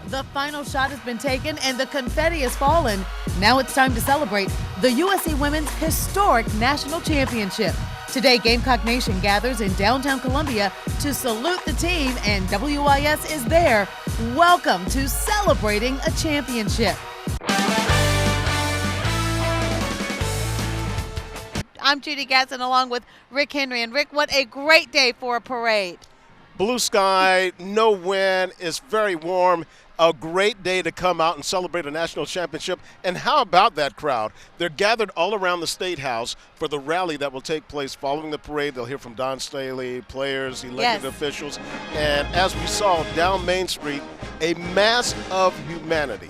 The final shot has been taken and the confetti has fallen. Now it's time to celebrate the USC Women's historic national championship. Today, Gamecock Nation gathers in downtown Columbia to salute the team, and WIS is there. Welcome to celebrating a championship. I'm Judy Gatson along with Rick Henry. And Rick, what a great day for a parade. Blue sky, no wind, it's very warm. A great day to come out and celebrate a national championship. And how about that crowd? They're gathered all around the State House for the rally that will take place following the parade. They'll hear from Don Staley, players, elected officials. And as we saw down Main Street, a mass of humanity.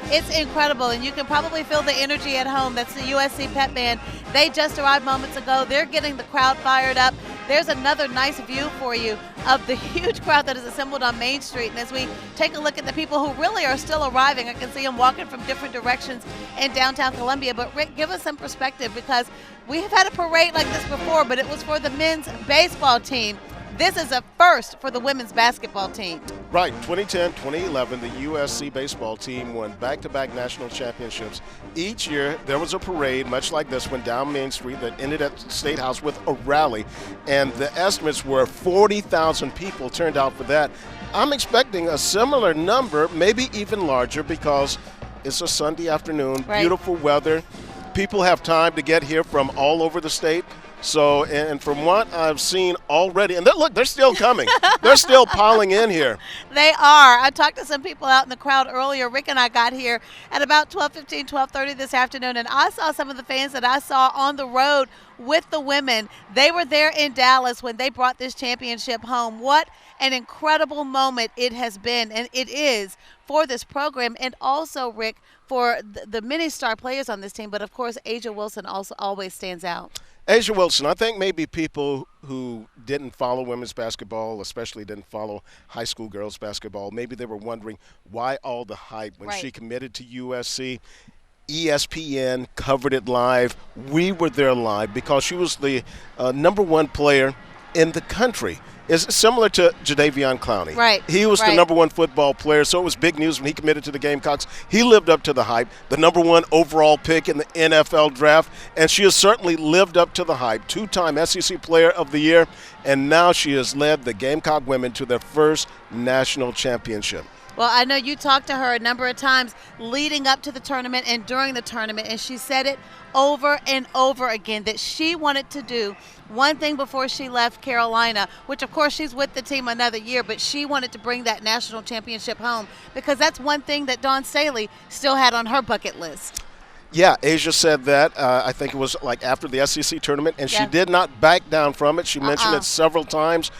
It's incredible, and you can probably feel the energy at home. That's the USC Pep Band. They just arrived moments ago. They're getting the crowd fired up. There's another nice view for you of the huge crowd that is assembled on Main Street. And as we take a look at the people who really are still arriving, I can see them walking from different directions in downtown Columbia. But Rick, give us some perspective, because we have had a parade like this before, but it was for the men's baseball team. This is a first for the women's basketball team. Right, 2010, 2011, the USC baseball team won back-to-back national championships. Each year, there was a parade, much like this one, down Main Street that ended at the State House with a rally. And the estimates were 40,000 people turned out for that. I'm expecting a similar number, maybe even larger, because it's a Sunday afternoon, beautiful weather. People have time to get here from all over the state. So, and from what I've seen already, and look, they're still coming. They're still piling in here. They are. I talked to some people out in the crowd earlier. Rick and I got here at about 12:15, 12:30 this afternoon, and I saw some of the fans that I saw on the road with the women. They were there in Dallas when they brought this championship home. What an incredible moment it has been, and it is for this program, and also, Rick, for the many star players on this team. But, of course, Asia Wilson also always stands out. Asia Wilson, I think maybe people who didn't follow women's basketball, especially didn't follow high school girls basketball, maybe they were wondering why all the hype when she committed to USC. ESPN covered it live. We were there live because she was the number one player in the country. It's similar to Jadeveon Clowney. Right. He was the number one football player, so it was big news when he committed to the Gamecocks. He lived up to the hype, the number one overall pick in the NFL draft, and she has certainly lived up to the hype. Two-time SEC Player of the Year, and now she has led the Gamecock women to their first national championship. Well, I know you talked to her a number of times leading up to the tournament and during the tournament, and she said it over and over again that she wanted to do one thing before she left Carolina, which, of course, she's with the team another year, but she wanted to bring that national championship home because that's one thing that Dawn Staley still had on her bucket list. Yeah, Asia said that. I think it was like after the SEC tournament, and she did not back down from it. She mentioned it several times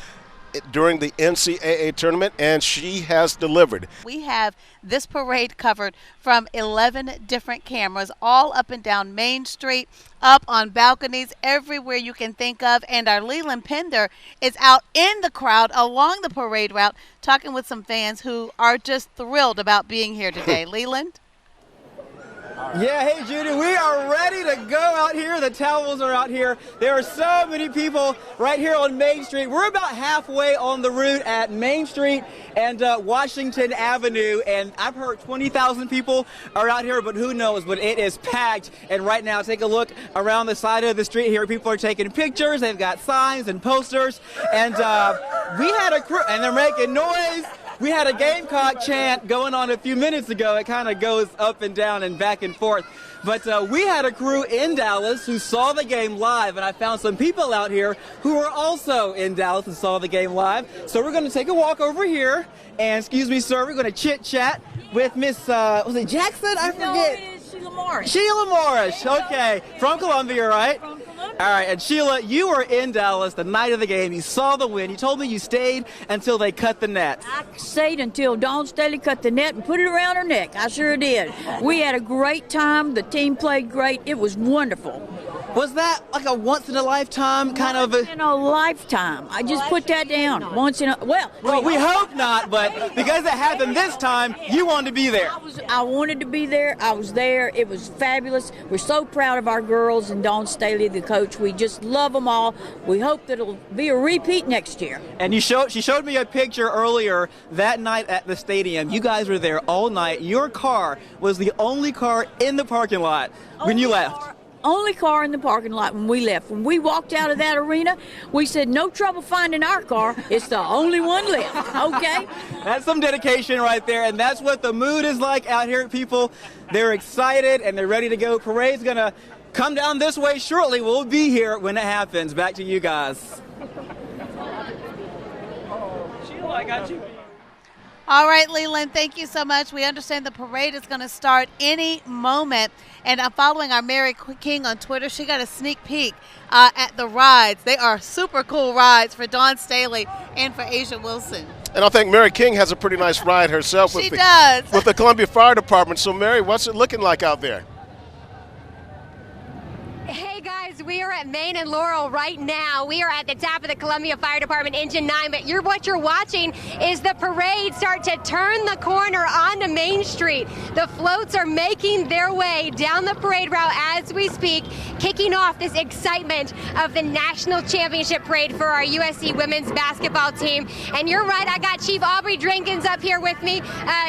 during the NCAA tournament, and she has delivered. We have this parade covered from 11 different cameras all up and down Main Street, up on balconies, everywhere you can think of. And our Leland Pender is out in the crowd along the parade route talking with some fans who are just thrilled about being here today. Leland? Yeah, hey Judy, we are ready to go out here. The towels are out here. There are so many people right here on Main Street. We're about halfway on the route at Main Street and Washington Avenue, and I've heard 20,000 people are out here, but who knows, but it is packed. And right now, take a look around the side of the street here. People are taking pictures. They've got signs and posters, and we had a crew, and they're making noise. We had a Gamecock chant going on a few minutes ago. It kind of goes up and down and back and forth. But we had a crew in Dallas who saw the game live, and I found some people out here who were also in Dallas and saw the game live. So we're going to take a walk over here, and excuse me, sir, we're going to chit-chat with Miss, was it Jackson? I forget. No, it's Sheila Morris. Sheila Morris, okay. From Columbia, right? From Columbia. All right, and Sheila, you were in Dallas the night of the game. You saw the win. You told me you stayed until they cut the net. I stayed until Dawn Staley cut the net and put it around her neck. I sure did. We had a great time. The team played great. It was wonderful. Was that like a once-in-a-lifetime kind of Once in a lifetime. I just put that down. Once in a, well, we hope not, but because it happened this time, you wanted to be there. I wanted to be there. I was there. It was fabulous. We're so proud of our girls and Dawn Staley, the coach. We just love them all. We hope that it'll be a repeat next year. And she showed me a picture earlier that night at the stadium. You guys were there all night. Your car was the only car in the parking lot when you left. Only car in the parking lot when we left. When we walked out of that arena, we said, no trouble finding our car. It's the only one left, okay? That's some dedication right there, and that's what the mood is like out here, people. They're excited, and they're ready to go. Parade's going to come down this way shortly. We'll be here when it happens. Back to you guys. Sheila, I got you. All right, Leland, thank you so much. We understand the parade is going to start any moment. And I'm following our Mary King on Twitter. She got a sneak peek at the rides. They are super cool rides for Dawn Staley and for Asia Wilson. And I think Mary King has a pretty nice ride herself She does. with the Columbia Fire Department. So, Mary, what's it looking like out there? Hey guys, we are at Main and Laurel right now. We are at the top of the Columbia Fire Department Engine 9, but what you're watching is the parade start to turn the corner onto Main Street. The floats are making their way down the parade route as we speak, kicking off this excitement of the National Championship Parade for our USC women's basketball team. And you're right, I got Chief Aubrey Drinkins up here with me.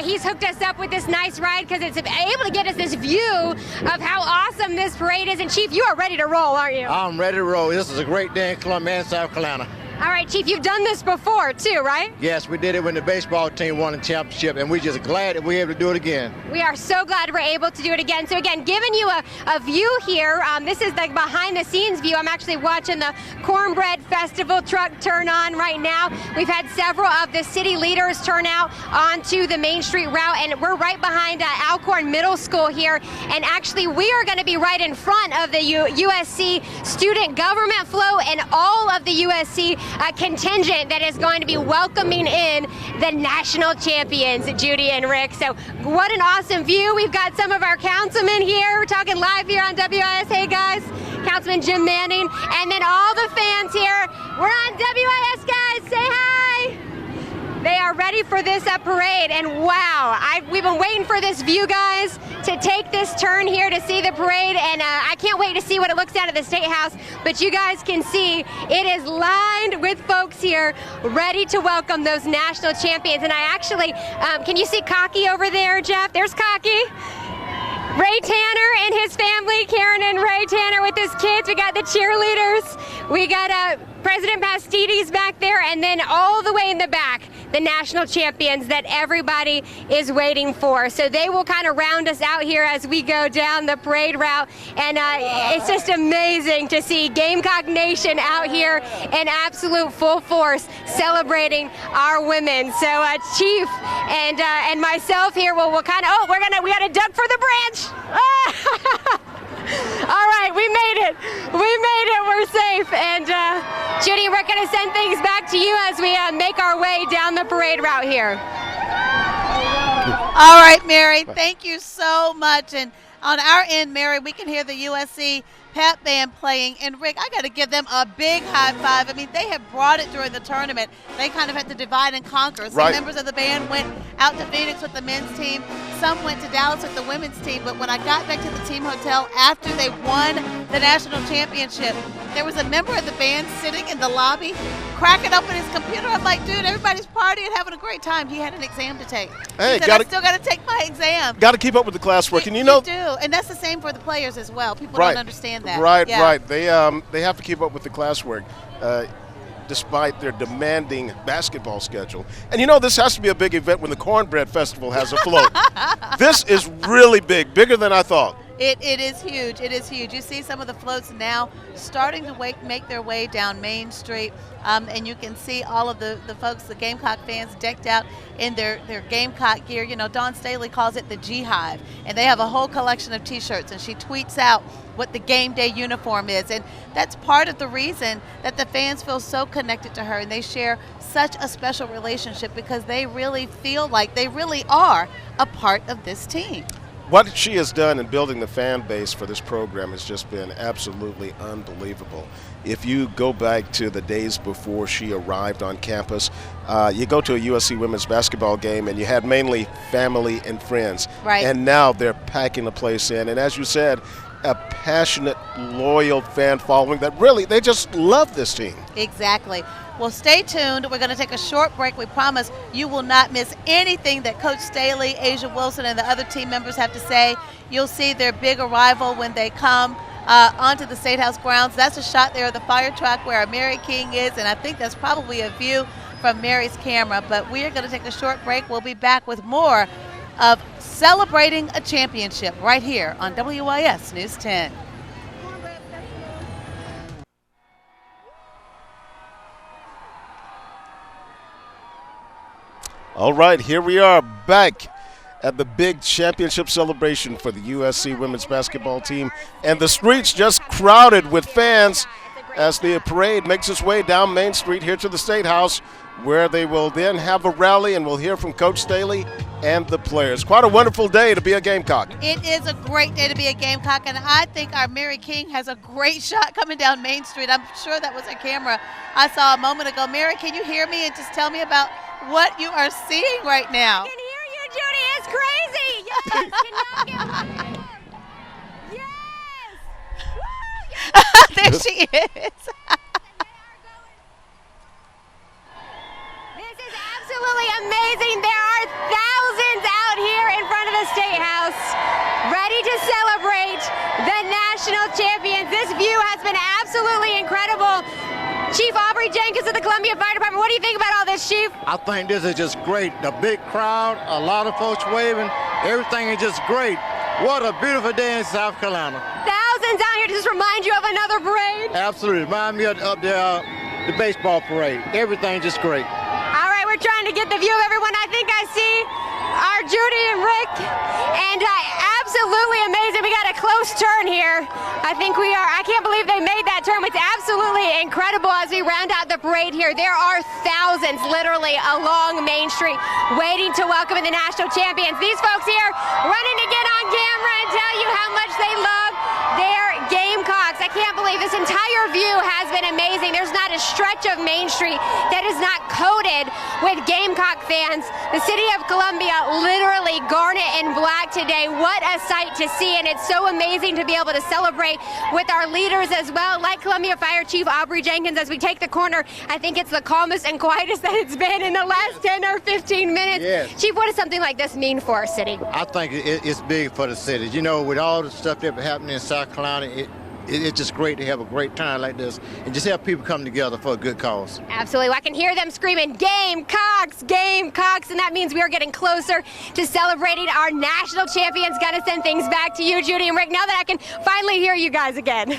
He's hooked us up with this nice ride because it's able to get us this view of how awesome this parade is. And Chief, you are ready to roll, aren't you? I'm ready to roll. This is a great day in Columbia and South Carolina. All right, Chief, you've done this before too, right? Yes, we did it when the baseball team won the championship, and we're just glad that we're able to do it again. We are so glad we're able to do it again. So again, giving you a view here. This is the behind-the-scenes view. I'm actually watching the Cornbread Festival truck turn on right now. We've had several of the city leaders turn out onto the Main Street route, and we're right behind Alcorn Middle School here. And actually, we are going to be right in front of the USC student government float and all of the USC contingent that is going to be welcoming in the national champions, Judy and Rick. So what an awesome view. We've got some of our councilmen here. We're talking live here on WIS. Hey guys, Councilman Jim Manning, and then all the fans here. We're on WIS, guys. Say hi. They are ready for this parade, and wow, we've been waiting for this view, guys, to take this turn here to see the parade, and I can't wait to see what it looks at the State House, but you guys can see it is lined with folks here ready to welcome those national champions. And I actually, can you see Cocky over there, Jeff? There's Cocky. Ray Tanner and his family, Karen and Ray Tanner with his kids. We got the cheerleaders. We got President Pastides back there, and then all the way in the back, the national champions that everybody is waiting for. So they will kind of round us out here as we go down the parade route. And it's just amazing to see Gamecock Nation out here in absolute full force celebrating our women. So Chief and myself here we'll kind of, we got to duck for the branch. All right, we made it. We're safe. And Judy, we're going to send things back to you as we make our way down the parade route here. All right, Mary, thank you so much. And on our end, Mary, we can hear the USC Pep Band playing. And Rick, I got to give them a big high five. I mean, they have brought it during the tournament. They kind of had to divide and conquer. Some members of the band went out to Phoenix with the men's team. Some went to Dallas with the women's team. But when I got back to the team hotel after they won the national championship, there was a member of the band sitting in the lobby, cracking open his computer. I'm like, dude, everybody's partying, having a great time. He had an exam to take. Hey, he said, I still got to take my exam. Got to keep up with the classwork. And you do. And that's the same for the players as well. People don't understand that. Right. They have to keep up with the classwork. Despite their demanding basketball schedule. And this has to be a big event when the Cornbread Festival has a float. This is really bigger than I thought. It is huge. It is huge. You see some of the floats now starting to make their way down Main Street. And you can see all of the folks, the Gamecock fans, decked out in their Gamecock gear. Dawn Staley calls it the G-Hive. And they have a whole collection of T-shirts. And she tweets out what the game day uniform is. And that's part of the reason that the fans feel so connected to her. And they share such a special relationship because they really feel like they really are a part of this team. what she has done in building the fan base for this program has just been absolutely unbelievable. If you go back to the days before she arrived on campus, you go to a USC women's basketball game and you had mainly family and friends. Right. And now they're packing the place in. And as you said, a passionate, loyal fan following that really, they just love this team. Exactly. Well, stay tuned. We're going to take a short break. We promise you will not miss anything that Coach Staley, Asia Wilson, and the other team members have to say. You'll see their big arrival when they come onto the State House grounds. That's a shot there of the fire truck where Mary King is, and I think that's probably a view from Mary's camera. But we are going to take a short break. We'll be back with more of Celebrating a Championship right here on WIS News 10. All right, here we are back at the big championship celebration for the USC women's basketball team. And the streets just crowded with fans as the parade makes its way down Main Street here to the State House, where they will then have a rally, and we'll hear from Coach Staley and the players. Quite a wonderful day to be a Gamecock. It is a great day to be a Gamecock, and I think our Mary King has a great shot coming down Main Street. I'm sure that was a camera I saw a moment ago. Mary, can you hear me and just tell me about what you are seeing right now? I can hear you, Judy. It's crazy. Yes. Cannot get one. Yes. Woo, yes. There she is. This is absolutely amazing. There are thousands out here in front of the State House ready to celebrate the national champions. This view has been absolutely incredible. Chief Aubrey Jenkins of the Columbia Fire Department, what do you think about all this, Chief? I think this is just great. The big crowd, a lot of folks waving, everything is just great. What a beautiful day in South Carolina. Thousands out here to just remind you of another parade. Absolutely. Remind me of the baseball parade. Everything just great. All right, we're trying to get the view of everyone. I think I see our Judy and Rick, and absolutely amazing. We got a close turn here. I can't believe they made that turn. It's absolutely incredible as we round out the parade here. There are thousands literally along Main Street waiting to welcome in the national champions. These folks here running to get on camera and tell you how much they love their Gamecocks. I can't believe this entire view has been amazing. There's not a stretch of Main Street that is not coated with Gamecock fans. The city of Columbia literally garnet and black today. What a sight to see, and it's so amazing to be able to celebrate with our leaders as well, like Columbia Fire Chief Aubrey Jenkins. As we take the corner, I think it's the calmest and quietest that it's been in the last 10 or 15 minutes. Yes. Chief, what does something like this mean for our city? I think it's big for the city. You know, with all the stuff that happening in South Carolina, it's just great to have a great time like this and just have people come together for a good cause. Absolutely. Well, I can hear them screaming, Gamecocks, Gamecocks, and that means we are getting closer to celebrating our national champions. Got to send things back to you, Judy and Rick, now that I can finally hear you guys again.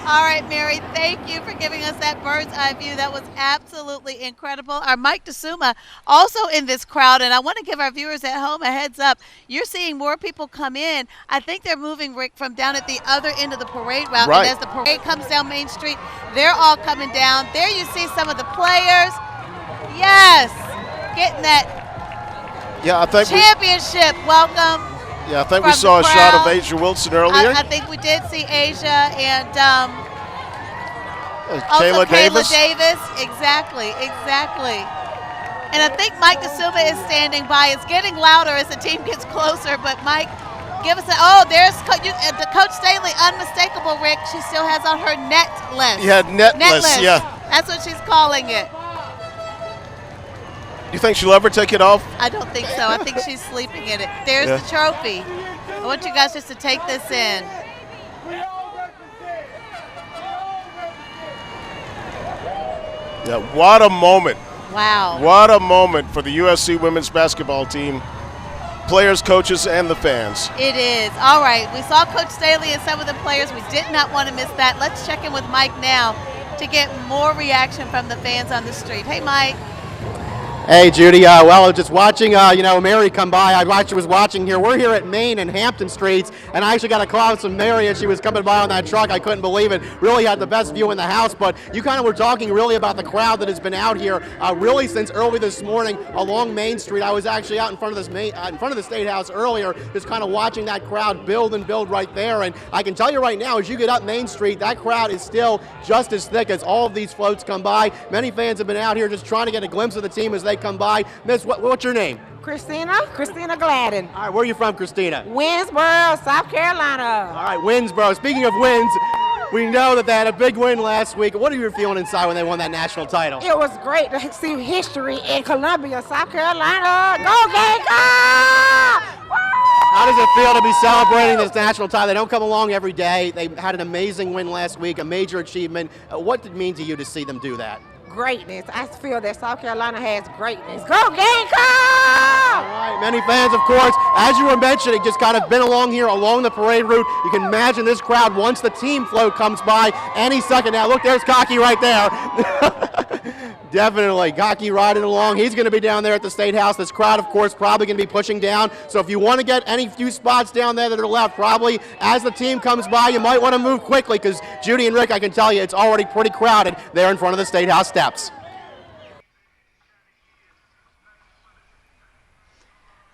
All right, Mary, thank you for giving us that bird's eye view. That was absolutely incredible. Our Mike DeSuma also in this crowd, and I want to give our viewers at home a heads up. You're seeing more people come in. I think they're moving, Rick, from down at the other end of the parade route. Right. And as the parade comes down Main Street, they're all coming down. There you see some of the players. Yes, getting that championship welcome. Yeah, I think we saw a shot of Asia Wilson earlier. I think we did see Asia and Kayla Davis. Exactly. And I think Mike DeSilva is standing by. It's getting louder as the team gets closer, but Mike, give us there's the Coach Staley, unmistakable, Rick. She still has on her netless. Yeah, netless, yeah. That's what she's calling it. You think she'll ever take it off? I don't think so. I think she's sleeping in it. There's the trophy. I want you guys just to take this in. Yeah, what a moment. Wow. What a moment for the USC women's basketball team, players, coaches, and the fans. It is. All right. We saw Coach Staley and some of the players. We did not want to miss that. Let's check in with Mike now to get more reaction from the fans on the street. Hey, Mike. Hey, Judy. Well, just watching, Mary come by. I was watching here. We're here at Main and Hampton Streets, and I actually got a call from Mary as she was coming by on that truck. I couldn't believe it. Really had the best view in the house, but you kind of were talking really about the crowd that has been out here really since early this morning along Main Street. I was actually out in front of the State House earlier, just kind of watching that crowd build and build right there. And I can tell you right now, as you get up Main Street, that crowd is still just as thick as all of these floats come by. Many fans have been out here just trying to get a glimpse of the team as they come by. Miss, what's your name? Christina Gladden. All right, where are you from, Christina? Winsboro, South Carolina. All right, Winsboro. Speaking of wins, we know that they had a big win last week. What are you feeling inside when they won that national title? It was great to see history in Columbia, South Carolina. Go Gamecocks! How does it feel to be celebrating this national title? They don't come along every day. They had an amazing win last week, a major achievement. What did it mean to you to see them do that? Greatness. I feel that South Carolina has greatness. Go Gamecocks! All right, many fans, of course, as you were mentioning, just kind of been along here along the parade route. You can imagine this crowd once the team float comes by any second now. Look, there's Cocky right there. Definitely, Cocky riding along. He's going to be down there at the State House. This crowd, of course, probably going to be pushing down. So if you want to get any few spots down there that are left, probably as the team comes by, you might want to move quickly because Judy and Rick, I can tell you, it's already pretty crowded there in front of the State House steps.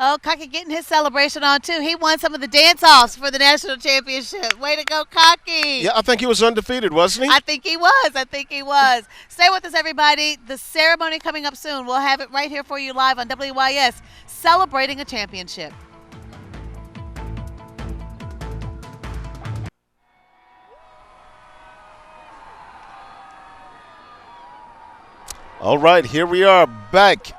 Oh, Cocky getting his celebration on, too. He won some of the dance-offs for the national championship. Way to go, Cocky. Yeah, I think he was undefeated, wasn't he? I think he was. Stay with us, everybody. The ceremony coming up soon. We'll have it right here for you live on WYS, celebrating a championship. All right, here we are back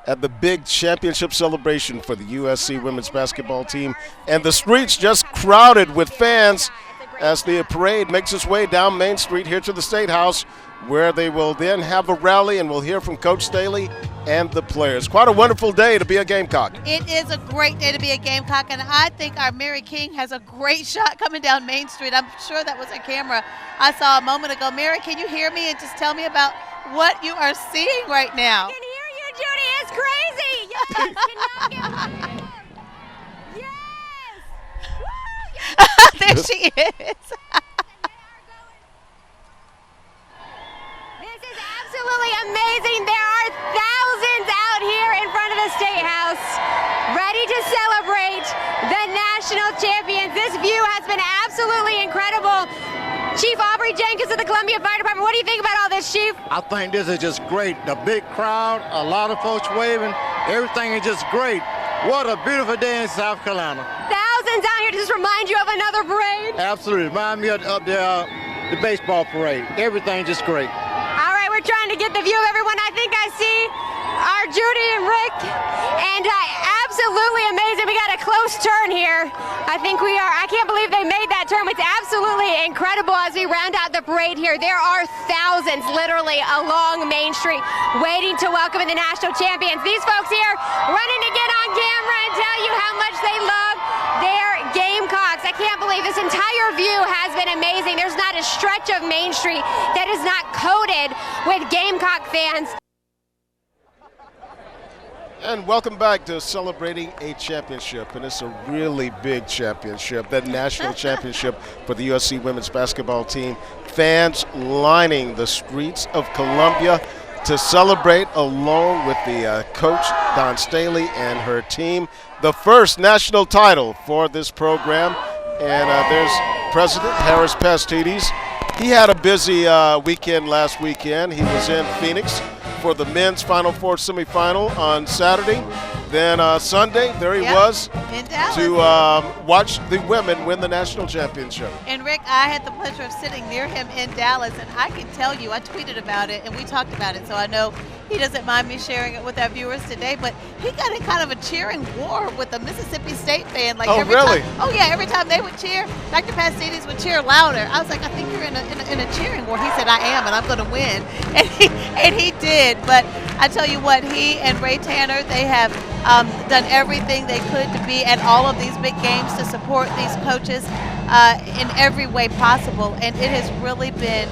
at the big championship celebration for the USC women's basketball team. And the streets just crowded with fans as the parade makes its way down Main Street here to the State House, where they will then have a rally and we'll hear from Coach Staley and the players. Quite a wonderful day to be a Gamecock. It is a great day to be a Gamecock, and I think our Mary King has a great shot coming down Main Street. I'm sure that was a camera I saw a moment ago. Mary, can you hear me and just tell me about what you are seeing right now? I can hear you, Judy. It's crazy. Yes. Cannot get yes. There she is. This is absolutely amazing. There are thousands out here in front of the State House ready to celebrate the national champions. This view has been absolutely incredible. Chief Aubrey Jenkins of the Columbia Fire Department, what do you think about all this, Chief? I think this is just great. The big crowd, a lot of folks waving, everything is just great. What a beautiful day in South Carolina. Thousands out here to just remind you of another parade. Absolutely. Remind me of the baseball parade. Everything just great. All right, we're trying to get the view of everyone. I think I see our Judy and Rick, and absolutely amazing. We got a close turn here. I can't believe they made that turn. It's absolutely incredible as we round out the parade here. There are thousands literally along Main Street waiting to welcome in the national champions. These folks here running to get on camera and tell you how much they love their Gamecocks. I can't believe this entire view has been amazing. There's not a stretch of Main Street that is not coated with Gamecock fans. And welcome back to celebrating a championship, and it's a really big championship, that national championship for the USC women's basketball team. Fans lining the streets of Columbia to celebrate along with the coach, Don Staley, and her team. The first national title for this program, and there's President Harris Pastides. He had a busy weekend last weekend. He was in Phoenix for the men's Final Four semifinal on Saturday. Then Sunday, there he was in Dallas to watch the women win the national championship. And Rick, I had the pleasure of sitting near him in Dallas, and I can tell you, I tweeted about it and we talked about it, so I know he doesn't mind me sharing it with our viewers today, but he got in kind of a cheering war with the Mississippi State fan. Like oh, really? Every time they would cheer, Dr. Pastides would cheer louder. I was like, I think you're in a cheering war. He said, I am, and I'm going to win. And he did. But I tell you what, he and Ray Tanner, they have done everything they could to be at all of these big games to support these coaches in every way possible. And it has really been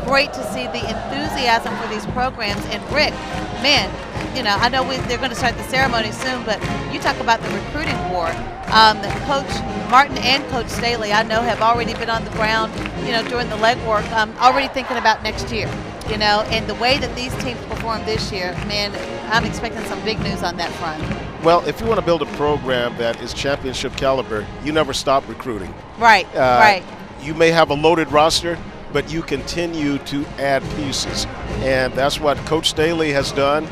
great to see the enthusiasm for these programs. And Rick, man, you know, I know they're going to start the ceremony soon, but you talk about the recruiting war. Coach Martin and Coach Staley, I know, have already been on the ground, you know, doing the legwork, already thinking about next year, you know, and the way that these teams perform this year, man, I'm expecting some big news on that front. Well, if you want to build a program that is championship caliber, you never stop recruiting. Right, right. You may have a loaded roster, but you continue to add pieces. And that's what Coach Staley has done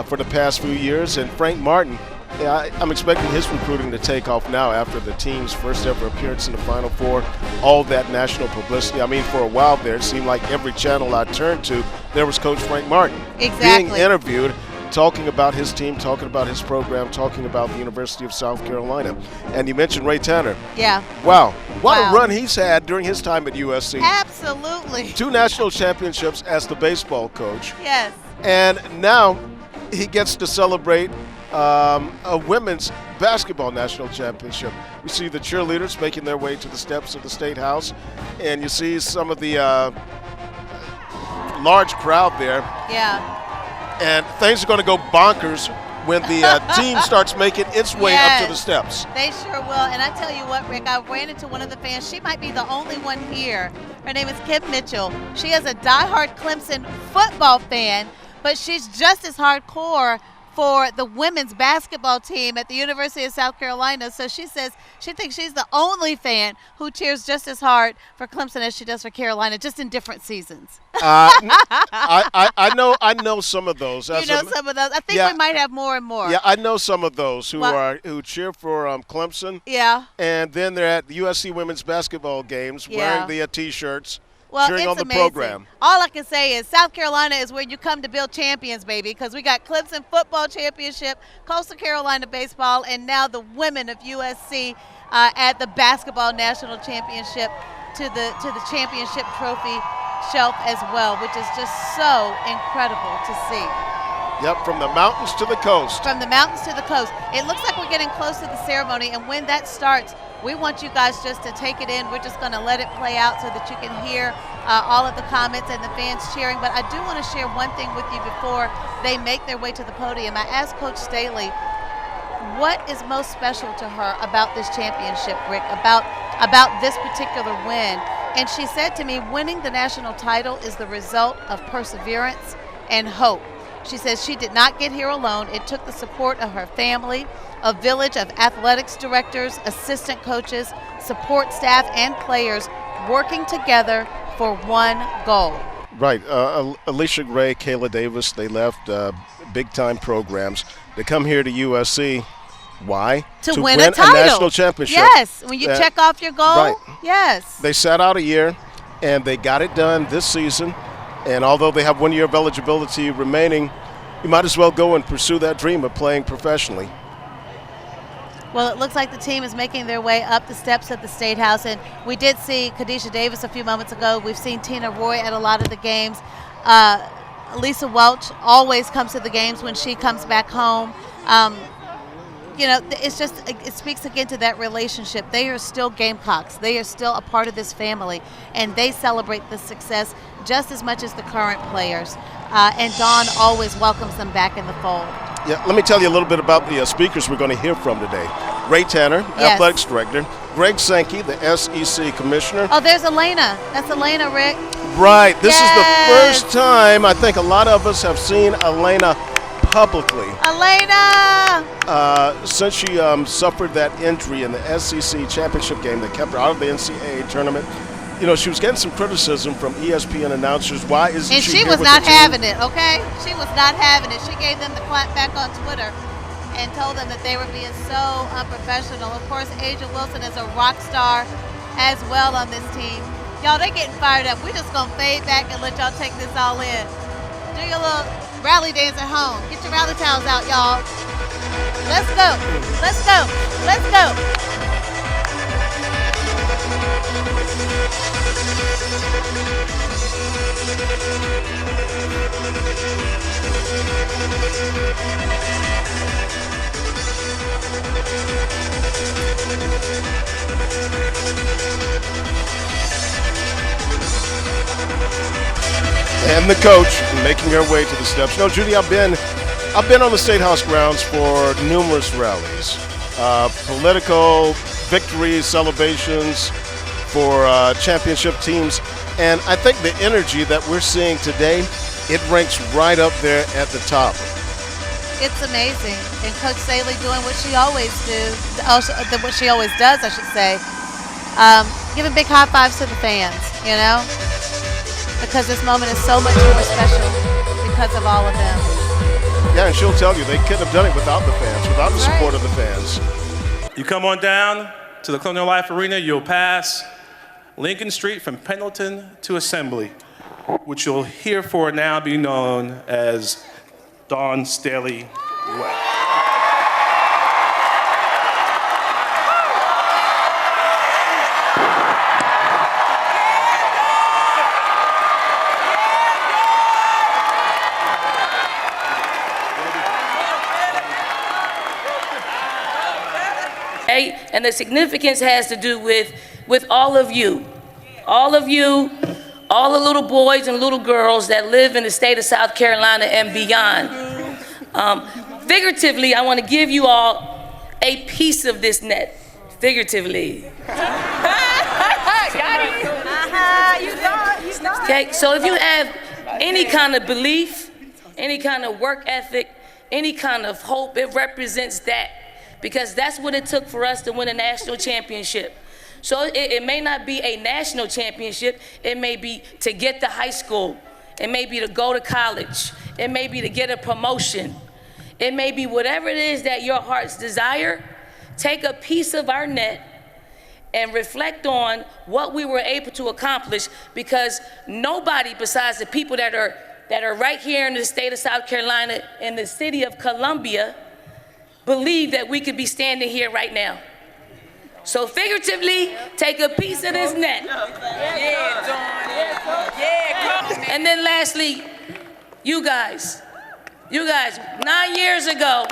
for the past few years. And Frank Martin, I'm expecting his recruiting to take off now after the team's first ever appearance in the Final Four, all that national publicity. I mean, for a while there, it seemed like every channel I turned to, there was Coach Frank Martin being interviewed, talking about his team, talking about his program, talking about the University of South Carolina. And you mentioned Ray Tanner. Yeah. Wow. What a run he's had during his time at USC. Absolutely. 2 national championships as the baseball coach. Yes. And now he gets to celebrate a women's basketball national championship. You see the cheerleaders making their way to the steps of the State House, and you see some of the large crowd there. Yeah. And things are going to go bonkers when the team starts making its way up to the steps. They sure will. And I tell you what, Rick, I ran into one of the fans. She might be the only one here. Her name is Kim Mitchell. She is a diehard Clemson football fan, but she's just as hardcore for the women's basketball team at the University of South Carolina. So she says she thinks she's the only fan who cheers just as hard for Clemson as she does for Carolina, just in different seasons. I know some of those. You know some of those. I think we might have more and more. Yeah, I know some of those who cheer for Clemson. Yeah. And then they're at the USC women's basketball games wearing the T-shirts. Well, cheering it's on the amazing. program. All I can say is South Carolina is where you come to build champions, baby, because we got Clemson football championship, Coastal Carolina baseball, and now the women of USC at the basketball national championship to the championship trophy shelf as well, which is just so incredible to see. Yep, from the mountains to the coast. From the mountains to the coast. It looks like we're getting close to the ceremony, and when that starts, we want you guys just to take it in. We're just going to let it play out so that you can hear all of the comments and the fans cheering. But I do want to share one thing with you before they make their way to the podium. I asked Coach Staley, what is most special to her about this championship, Rick, about this particular win? And she said to me, winning the national title is the result of perseverance and hope. She says she did not get here alone. It took the support of her family, a village of athletics directors, assistant coaches, support staff, and players working together for one goal. Right. Alicia Gray, Kayla Davis, they left big-time programs. They come here to USC. Why? To win a title. National championship. Yes. When you check off your goal. Right. Yes. They sat out a year, and they got it done this season. And although they have 1 year of eligibility remaining, you might as well go and pursue that dream of playing professionally. Well, it looks like the team is making their way up the steps of the State House. And we did see Kadisha Davis a few moments ago. We've seen Tina Roy at a lot of the games. Lisa Welch always comes to the games when she comes back home. You know, it's just, it speaks again to that relationship. They are still Gamecocks. They are still a part of this family, and they celebrate the success just as much as the current players. And Dawn always welcomes them back in the fold. Yeah, let me tell you a little bit about the speakers we're going to hear from today. Ray Tanner, Athletics Director. Greg Sankey, the SEC Commissioner. Oh, there's Elena. That's Elena, Rick. Right. This is the first time I think a lot of us have seen Elena publicly. Elena! Since she suffered that injury in the SEC championship game that kept her out of the NCAA tournament, you know, she was getting some criticism from ESPN announcers. Why isn't she here? And she was not having it, okay? She was not having it. She gave them the clap back on Twitter and told them that they were being so unprofessional. Of course, Asia Wilson is a rock star as well on this team. Y'all, they getting fired up. We're just going to fade back and let y'all take this all in. Do your little rally dance at home. Get your rally towels out, y'all. Let's go. Let's go. Let's go. and the coach making their way to the steps. No, Judy, I've been on the State House grounds for numerous rallies, political victories, celebrations for championship teams, and I think the energy that we're seeing today, it ranks right up there at the top. It's amazing, and Coach Staley doing what she always does, I should say, giving big high fives to the fans, you know, because this moment is so much more special because of all of them. Yeah, and she'll tell you they couldn't have done it without the fans, without the support of the fans. You come on down to the Colonial Life Arena, you'll pass Lincoln Street from Pendleton to Assembly, which you'll hereafter now be known as Dawn Staley Way. And the significance has to do with all of you, all the little boys and little girls that live in the state of South Carolina and beyond. Figuratively, I want to give you all a piece of this net, figuratively. Okay, so if you have any kind of belief, any kind of work ethic, any kind of hope, it represents that. Because that's what it took for us to win a national championship. So it may not be a national championship, it may be to get to high school, it may be to go to college, it may be to get a promotion, it may be whatever it is that your heart's desire. Take a piece of our net and reflect on what we were able to accomplish, because nobody besides the people that are right here in the state of South Carolina, in the city of Columbia, believe that we could be standing here right now. So figuratively, take a piece of this net. And then lastly, you guys, 9 years ago,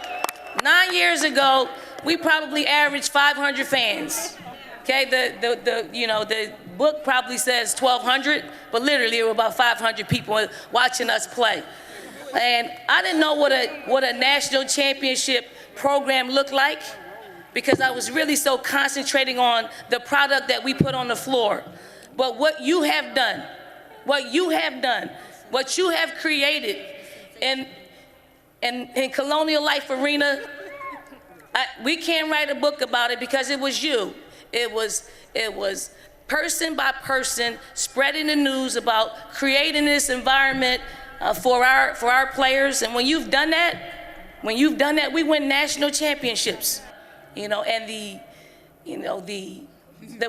we probably averaged 500 fans. Okay, the book probably says 1,200, but literally there were about 500 people watching us play. And I didn't know what a national championship program looked like, because I was really so concentrating on the product that we put on the floor. But what you have done, what you have created in Colonial Life Arena, we can't write a book about it because it was you. It was person by person spreading the news about creating this environment for our players. And when you've done that, we win national championships. You know, and the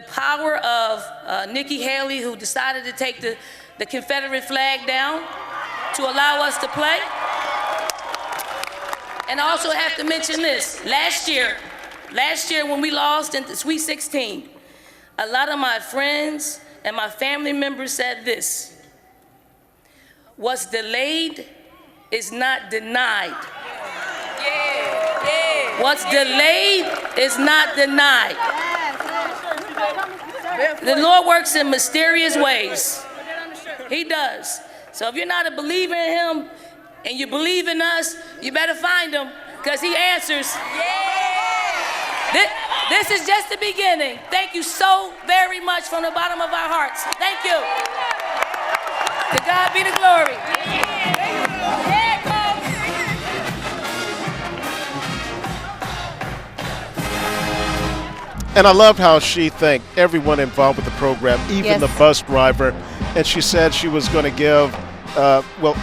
power of Nikki Haley, who decided to take the Confederate flag down to allow us to play. And I also have to mention this. Last year when we lost in the Sweet 16, a lot of my friends and my family members said this: what's delayed is not denied. What's delayed is not denied. The Lord works in mysterious ways. He does. So if you're not a believer in him and you believe in us, you better find him, because he answers. This is just the beginning. Thank you so very much from the bottom of our hearts. Thank you. To God be the glory. And I loved how she thanked everyone involved with the program, even the bus driver. And she said she was going to give,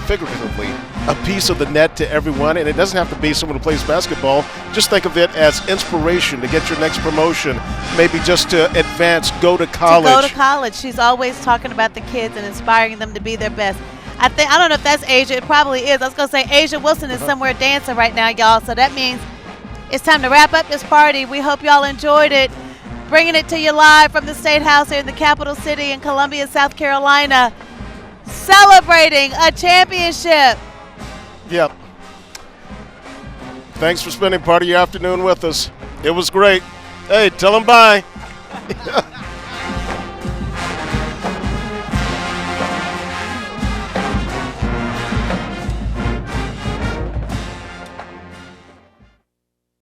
figuratively, a piece of the net to everyone. And it doesn't have to be someone who plays basketball. Just think of it as inspiration to get your next promotion, maybe just to advance, go to college. To go to college. She's always talking about the kids and inspiring them to be their best. I don't know if that's Asia. It probably is. I was going to say Asia Wilson is somewhere dancing right now, y'all. So that means it's time to wrap up this party. We hope y'all enjoyed it. Bringing it to you live from the State House here in the capital city in Columbia, South Carolina. Celebrating a championship. Yep. Thanks for spending part of your afternoon with us. It was great. Hey, tell them bye.